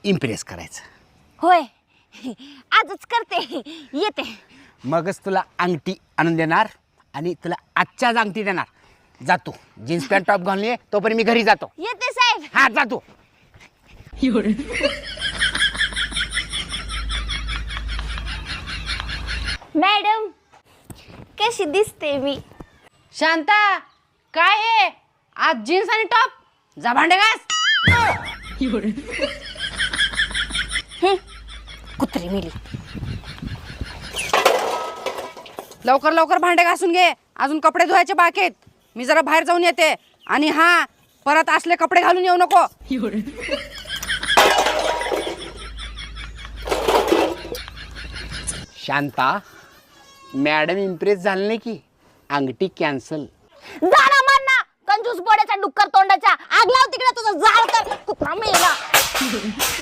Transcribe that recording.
Impress करायचं. होय आजच करते येते. मगच तुला अंगठी आणून देणार आणि तुला आजच्याच अंगठी देणार. जातो जीन्स पॅन्ट टॉप घालून ये, तोपर्यंत मी घरी जातो. येते साहेब. हा जातो. मॅडम कशी दिसते मी? शांता काय आहे आज जीन्स आणि टॉप? जा भांडे घास. कुत्री मिली. लवकर लवकर भांडे घासून घे, अजून कपडे धुवायचे बाकी आहेत. मी जरा बाहेर जाऊन येते. आणि हा परत असले कपडे घालून येऊ नको. शांता मॅडम इम्प्रेस झाली नाही की अंगठी कॅन्सल. जाणा मारना कंजूस बोड्याचा डुक्कर तोंडाचा. आग लाव तिकडे तुझं जाळ कर कुत्रा मेला.